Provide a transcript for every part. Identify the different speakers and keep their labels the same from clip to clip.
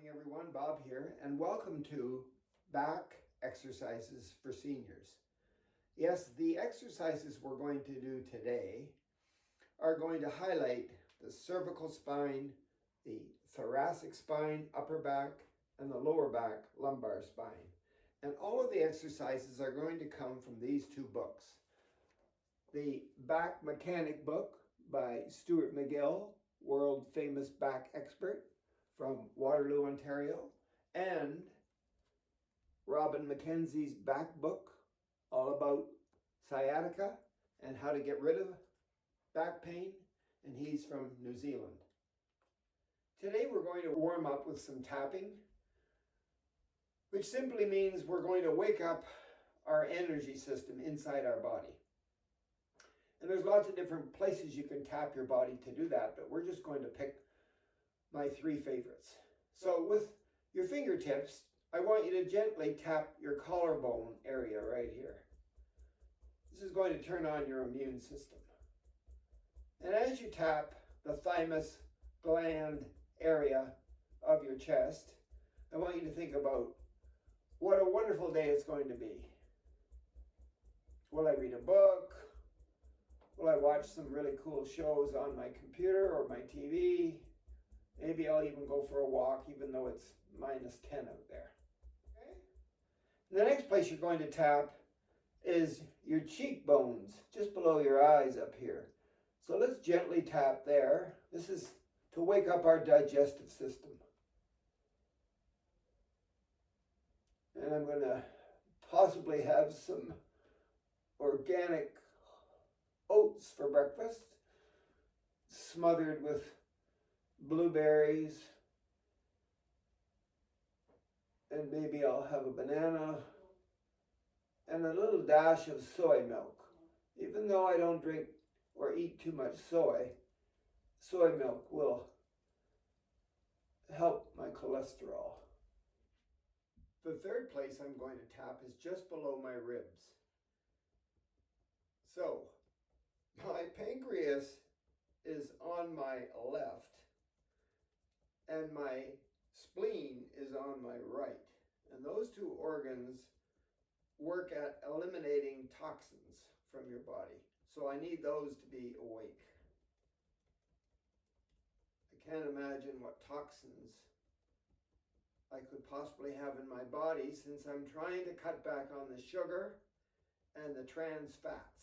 Speaker 1: morning, everyone. Bob here, and welcome to Back Exercises for Seniors. Yes, the exercises we're going to do today are going to highlight the cervical spine, the thoracic spine, upper back, and the lower back, lumbar spine. And all of the exercises are going to come from these two books. The Back Mechanic book by Stuart McGill, world famous back expert, from Waterloo, Ontario, and Robin McKenzie's back book, all about sciatica and how to get rid of back pain, and he's from New Zealand. Today we're going to warm up with some tapping, which simply means we're going to wake up our energy system inside our body. And there's lots of different places you can tap your body to do that, but we're just going to pick my three favorites. So with your fingertips, I want you to gently tap your collarbone area right here. This is going to turn on your immune system. And as you tap the thymus gland area of your chest, I want you to think about what a wonderful day it's going to be. Will I read a book? Will I watch some really cool shows on my computer or my TV? Maybe I'll even go for a walk, even though it's -10 out there. Okay? The next place you're going to tap is your cheekbones, just below your eyes up here. So let's gently tap there. This is to wake up our digestive system. And I'm going to possibly have some organic oats for breakfast, smothered with blueberries, and maybe I'll have a banana and a little dash of soy milk. Even though I don't drink or eat too much soy milk will help my cholesterol. The third place I'm going to tap is just below my ribs. So my pancreas is on my left, and my spleen is on my right. And those two organs work at eliminating toxins from your body. So I need those to be awake. I can't imagine what toxins I could possibly have in my body, since I'm trying to cut back on the sugar and the trans fats.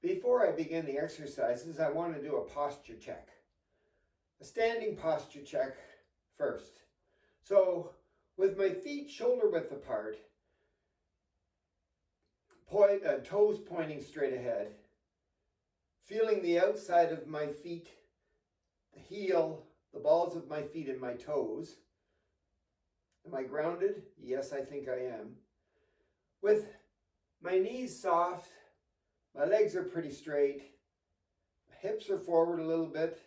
Speaker 1: Before I begin the exercises, I want to do a posture check. A standing posture check first. So with my feet shoulder width apart, toes pointing straight ahead, feeling the outside of my feet, the heel, the balls of my feet and my toes. Am I grounded? Yes, I think I am. With my knees soft, my legs are pretty straight, my hips are forward a little bit,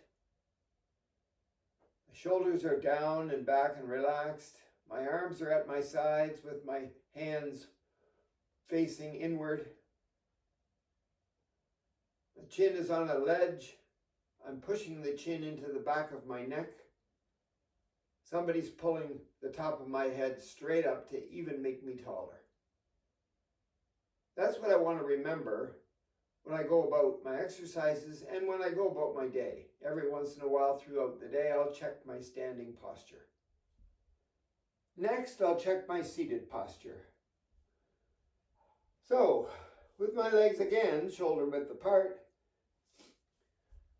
Speaker 1: my shoulders are down and back and relaxed, my arms are at my sides with my hands facing inward, my chin is on a ledge, I'm pushing the chin into the back of my neck, somebody's pulling the top of my head straight up to even make me taller. That's what I want to remember when I go about my exercises and when I go about my day. Every once in a while throughout the day, I'll check my standing posture. Next, I'll check my seated posture. So, with my legs again, shoulder width apart,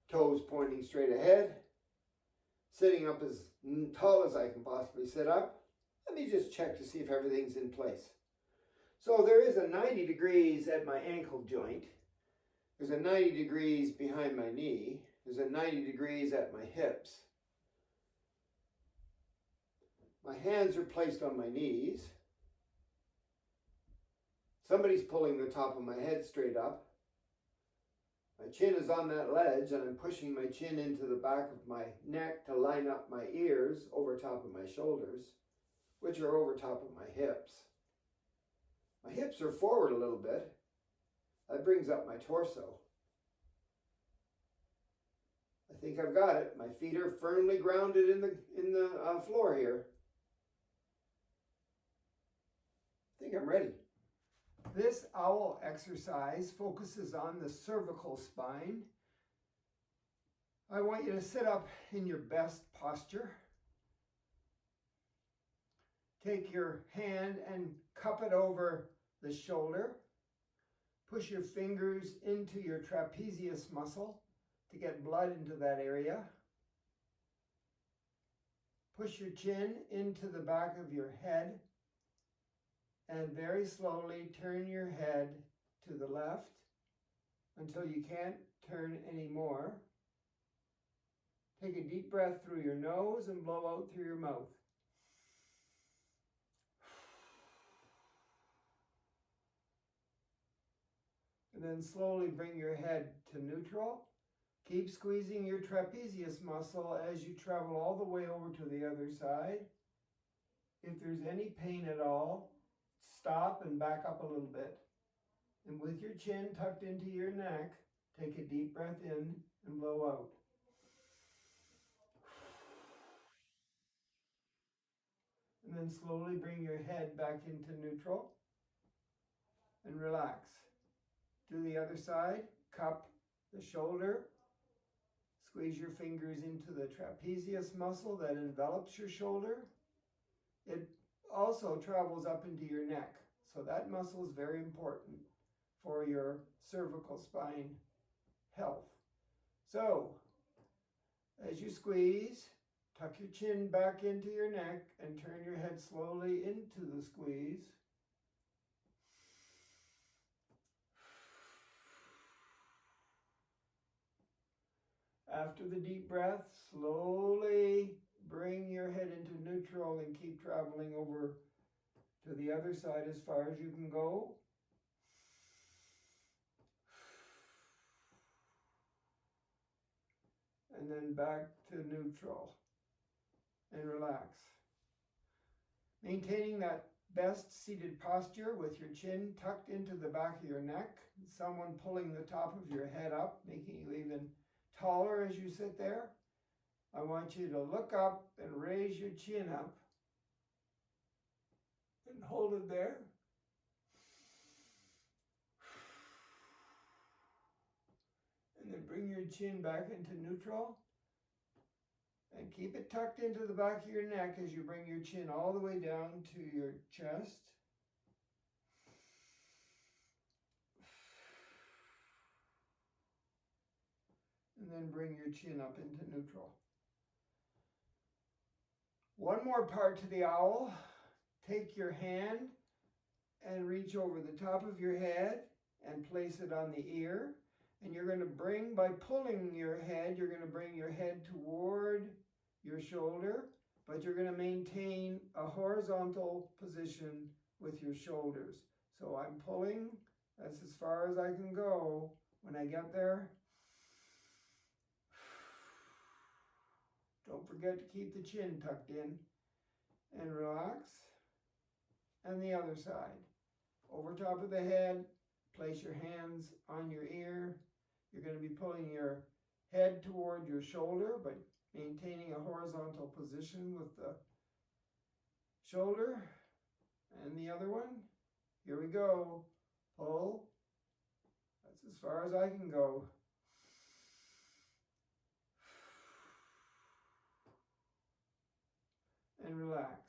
Speaker 1: toes pointing straight ahead, sitting up as tall as I can possibly sit up, let me just check to see if everything's in place. So there is a 90 degrees at my ankle joint. There's a 90 degrees behind my knee. There's a 90 degrees at my hips. My hands are placed on my knees. Somebody's pulling the top of my head straight up. My chin is on that ledge, and I'm pushing my chin into the back of my neck to line up my ears over top of my shoulders, which are over top of my hips. My hips are forward a little bit. That brings up my torso. I think I've got it. My feet are firmly grounded in the floor here. I think I'm ready. This OWL exercise focuses on the cervical spine. I want you to sit up in your best posture. Take your hand and cup it over the shoulder. Push your fingers into your trapezius muscle to get blood into that area. Push your chin into the back of your head and very slowly turn your head to the left until you can't turn anymore. Take a deep breath through your nose and blow out through your mouth. And then slowly bring your head to neutral. Keep squeezing your trapezius muscle as you travel all the way over to the other side. If there's any pain at all, stop and back up a little bit. And with your chin tucked into your neck, take a deep breath in and blow out. And then slowly bring your head back into neutral and relax. Do the other side, cup the shoulder, squeeze your fingers into the trapezius muscle that envelops your shoulder. It also travels up into your neck, so that muscle is very important for your cervical spine health. So, as you squeeze, tuck your chin back into your neck and turn your head slowly into the squeeze. After the deep breath, slowly bring your head into neutral and keep traveling over to the other side as far as you can go. And then back to neutral and relax. Maintaining that best seated posture with your chin tucked into the back of your neck, someone pulling the top of your head up, making you even taller as you sit there. I want you to look up and raise your chin up and hold it there. And then bring your chin back into neutral and keep it tucked into the back of your neck as you bring your chin all the way down to your chest. And then bring your chin up into neutral. One more part to the owl. Take your hand and reach over the top of your head and place it on the ear. And you're going to bring, by pulling your head, you're going to bring your head toward your shoulder, but you're going to maintain a horizontal position with your shoulders. So I'm pulling, that's as far as I can go. When I get there, don't forget to keep the chin tucked in and relax. And the other side. Over top of the head, place your hands on your ear. You're going to be pulling your head toward your shoulder, but maintaining a horizontal position with the shoulder. And the other one. Here we go. Pull. That's as far as I can go. And relax.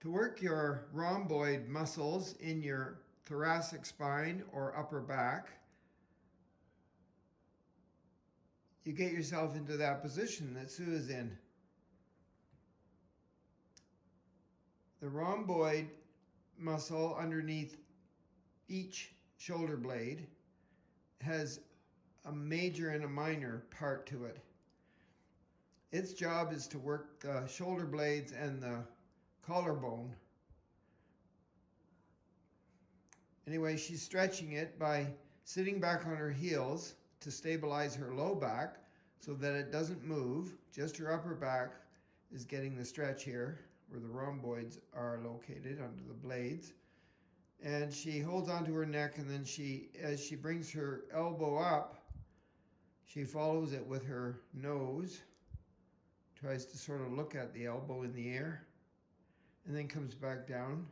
Speaker 1: To work your rhomboid muscles in your thoracic spine or upper back, you get yourself into that position that Sue is in. The rhomboid muscle underneath each shoulder blade has a major and a minor part to it. Its job is to work the shoulder blades and the collarbone. Anyway, she's stretching it by sitting back on her heels to stabilize her low back so that it doesn't move. Just her upper back is getting the stretch here where the rhomboids are located under the blades. And she holds onto her neck, and then as she brings her elbow up, she follows it with her nose, tries to sort of look at the elbow in the air, and then comes back down.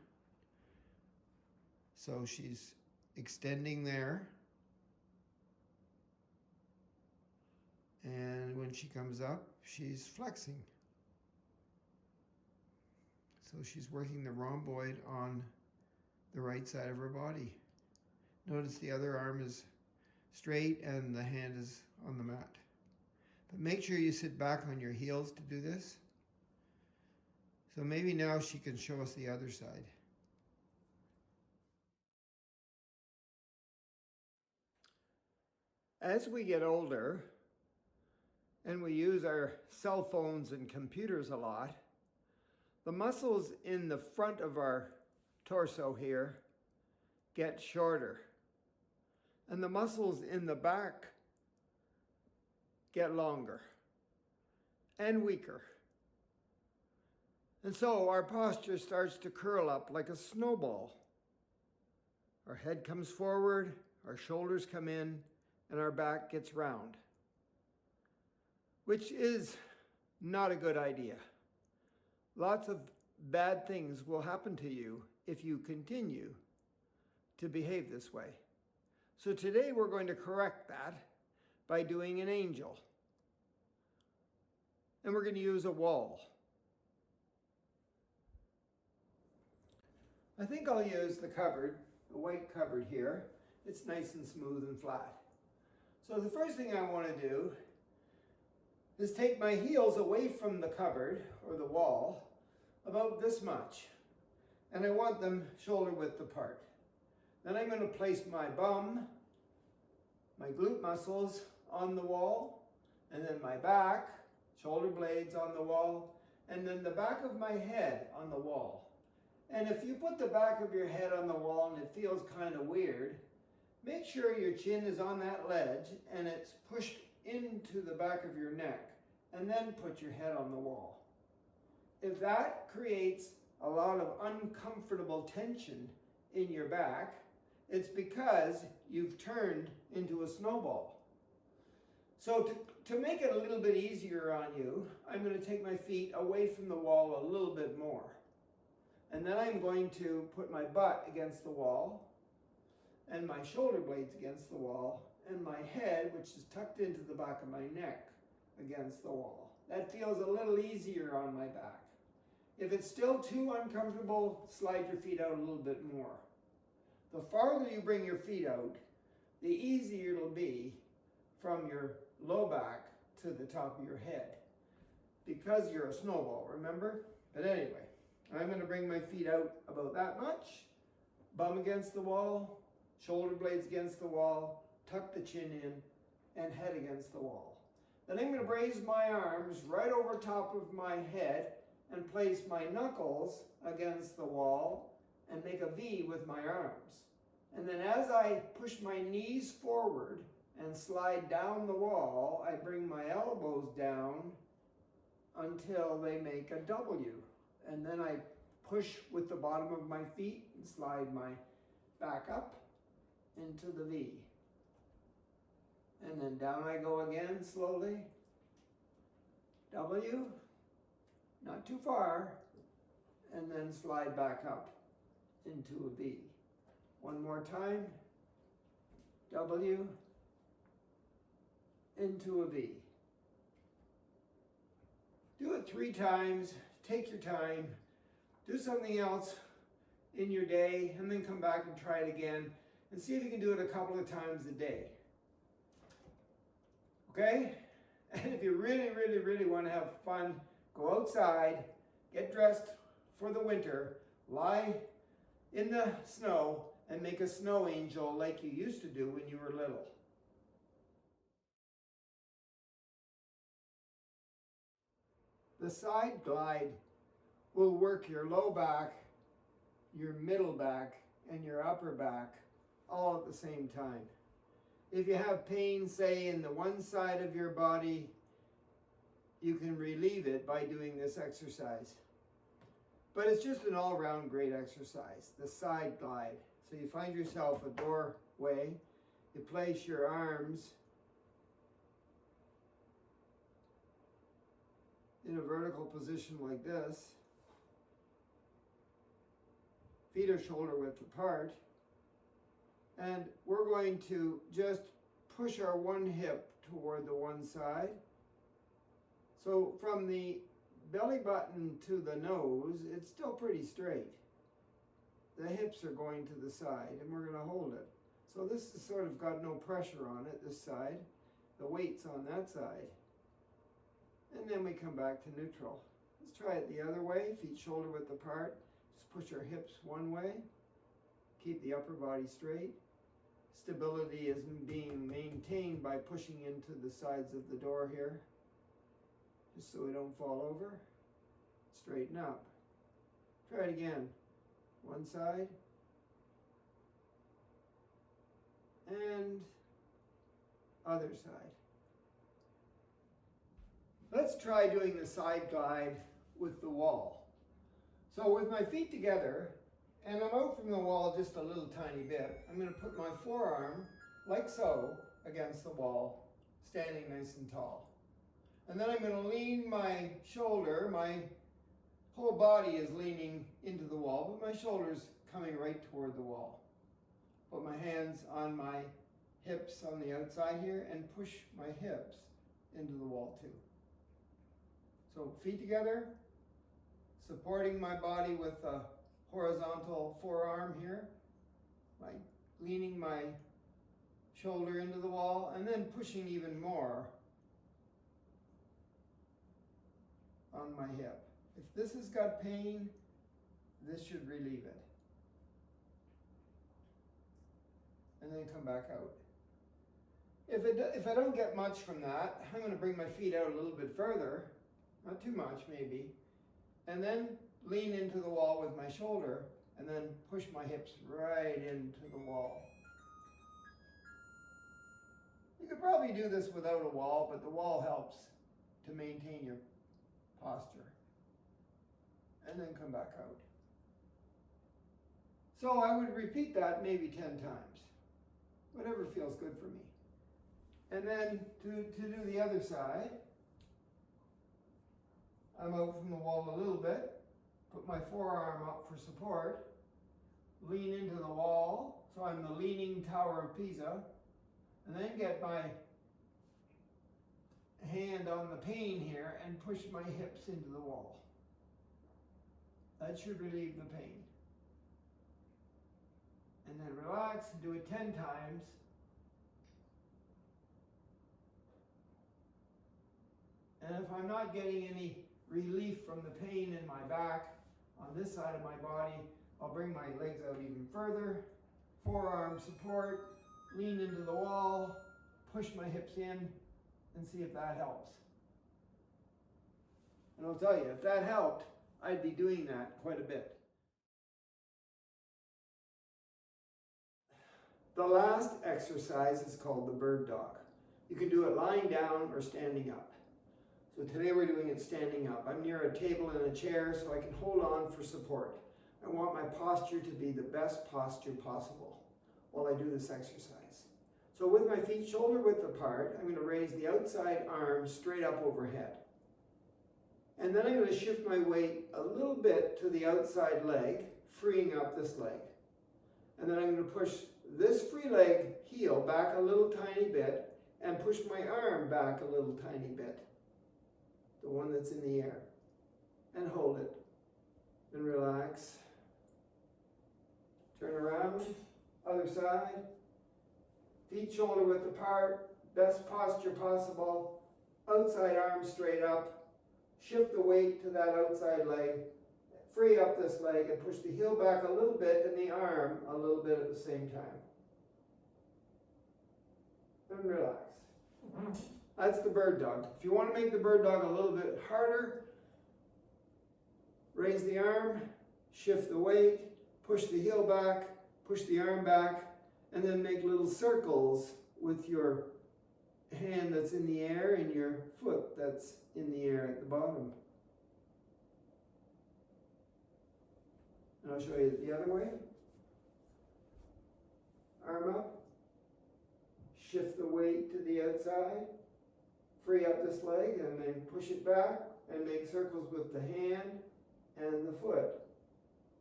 Speaker 1: So she's extending there. And when she comes up, she's flexing. So she's working the rhomboid on the right side of her body. Notice the other arm is straight and the hand is on the mat. But make sure you sit back on your heels to do this. So maybe now she can show us the other side. As we get older and we use our cell phones and computers a lot, the muscles in the front of our torso here get shorter, and the muscles in the back get longer and weaker. And so our posture starts to curl up like a snowball. Our head comes forward, our shoulders come in, and our back gets round, which is not a good idea. Lots of bad things will happen to you if you continue to behave this way. So today we're going to correct that by doing an angel. And we're going to use a wall. I think I'll use the cupboard, the white cupboard here. It's nice and smooth and flat. So the first thing I want to do is take my heels away from the cupboard or the wall about this much. And I want them shoulder width apart. Then I'm going to place my bum, my glute muscles on the wall, and then my back, shoulder blades on the wall, and then the back of my head on the wall. And if you put the back of your head on the wall and it feels kind of weird, make sure your chin is on that ledge and it's pushed into the back of your neck, and then put your head on the wall. If that creates a lot of uncomfortable tension in your back, it's because you've turned into a snowball. So to make it a little bit easier on you, I'm going to take my feet away from the wall a little bit more. And then I'm going to put my butt against the wall and my shoulder blades against the wall and my head, which is tucked into the back of my neck, against the wall. That feels a little easier on my back. If it's still too uncomfortable, slide your feet out a little bit more. The farther you bring your feet out, the easier it'll be from your low back to the top of your head, because you're a snowball, remember? But anyway, I'm going to bring my feet out about that much, bum against the wall, shoulder blades against the wall, tuck the chin in, and head against the wall. Then I'm going to raise my arms right over top of my head and place my knuckles against the wall and make a V with my arms. And then as I push my knees forward and slide down the wall, I bring my elbows down until they make a W. And then I push with the bottom of my feet and slide my back up into the V. And then down I go again slowly. W, not too far, and then slide back up into a V. One more time. W, into a V. Do it 3 times. Take your time. Do something else in your day, and then come back and try it again, and see if you can do it a couple of times a day. Okay? And if you really, really, really want to have fun, go outside, get dressed for the winter, lie in the snow, and make a snow angel like you used to do when you were little. The side glide will work your low back, your middle back, and your upper back all at the same time. If you have pain, say, in the one side of your body, you can relieve it by doing this exercise. But it's just an all-round great exercise, the side glide. So you find yourself a doorway, you place your arms in a vertical position like this, feet are shoulder width apart, and we're going to just push our one hip toward the one side. So from the belly button to the nose, it's still pretty straight. The hips are going to the side, and we're going to hold it. So this has sort of got no pressure on it, this side. The weight's on that side. And then we come back to neutral. Let's try it the other way, feet shoulder width apart. Just push our hips one way. Keep the upper body straight. Stability is being maintained by pushing into the sides of the door here, just so we don't fall over. Straighten up. Try it again. One side. And other side. Let's try doing the side glide with the wall. So with my feet together, and I'm out from the wall just a little tiny bit, I'm going to put my forearm, like so, against the wall, standing nice and tall. And then I'm going to lean my shoulder, my whole body is leaning into the wall, but my shoulder's coming right toward the wall. Put my hands on my hips on the outside here and push my hips into the wall too. So feet together, supporting my body with a horizontal forearm here, leaning my shoulder into the wall, and then pushing even more on my hip. If this has got pain, this should relieve it. And then come back out. If I don't get much from that, I'm going to bring my feet out a little bit further, not too much maybe, and then lean into the wall with my shoulder, and then push my hips right into the wall. You could probably do this without a wall, but the wall helps to maintain your posture. And then come back out. So I would repeat that maybe 10 times. Whatever feels good for me. And then to do the other side, I'm out from the wall a little bit. Put my forearm up for support, lean into the wall, so I'm the leaning Tower of Pisa, and then get my hand on the pane here and push my hips into the wall. That should relieve the pain. And then relax and do it 10 times. And if I'm not getting any relief from the pain in my back, on this side of my body, I'll bring my legs out even further, forearm support, lean into the wall, push my hips in, and see if that helps. And I'll tell you, if that helped, I'd be doing that quite a bit. The last exercise is called the bird dog. You can do it lying down or standing up. So today we're doing it standing up. I'm near a table and a chair so I can hold on for support. I want my posture to be the best posture possible while I do this exercise. So with my feet shoulder width apart, I'm going to raise the outside arm straight up overhead. And then I'm going to shift my weight a little bit to the outside leg, freeing up this leg. And then I'm going to push this free leg heel back a little tiny bit and push my arm back a little tiny bit. The one that's in the air, and hold it, and relax. Turn around, other side, feet shoulder width apart, best posture possible, outside arm straight up, shift the weight to that outside leg, free up this leg, and push the heel back a little bit and the arm a little bit at the same time. And relax. That's the bird dog. If you want to make the bird dog a little bit harder, raise the arm, shift the weight, push the heel back, push the arm back, and then make little circles with your hand that's in the air and your foot that's in the air at the bottom. And I'll show you the other way. arm up, shift the weight to the outside, free up this leg, and then push it back and make circles with the hand and the foot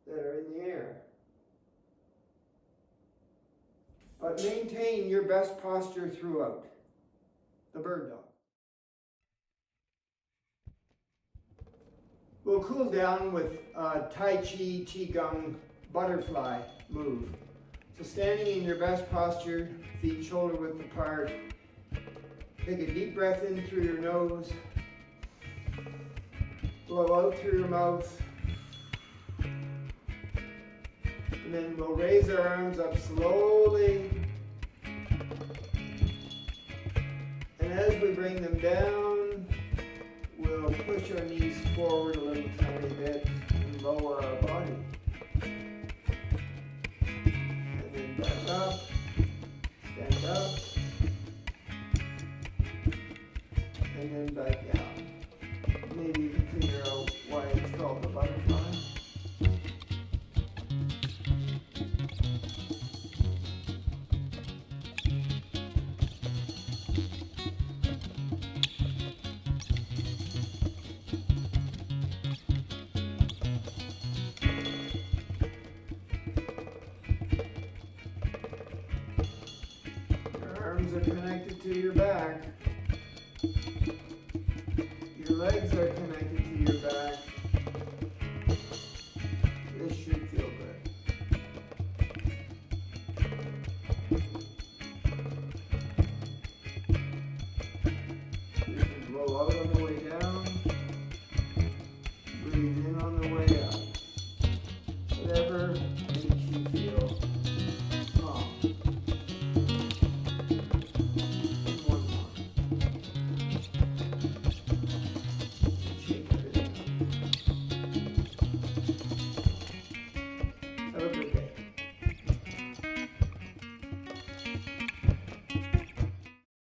Speaker 1: that are in the air. But maintain your best posture throughout. The bird dog. We'll cool down with Tai Chi, Qigong, butterfly move. So standing in your best posture, feet shoulder width apart. Take a deep breath in through your nose. Blow out through your mouth. And then we'll raise our arms up slowly. And as we bring them down, we'll push our knees forward a little tiny bit and lower our body. And then back up, stand up, and then back down. Maybe you can figure out why it's called the butterfly. Arms are connected to your back. Your legs are connected to your back. This should feel good. You can blow out of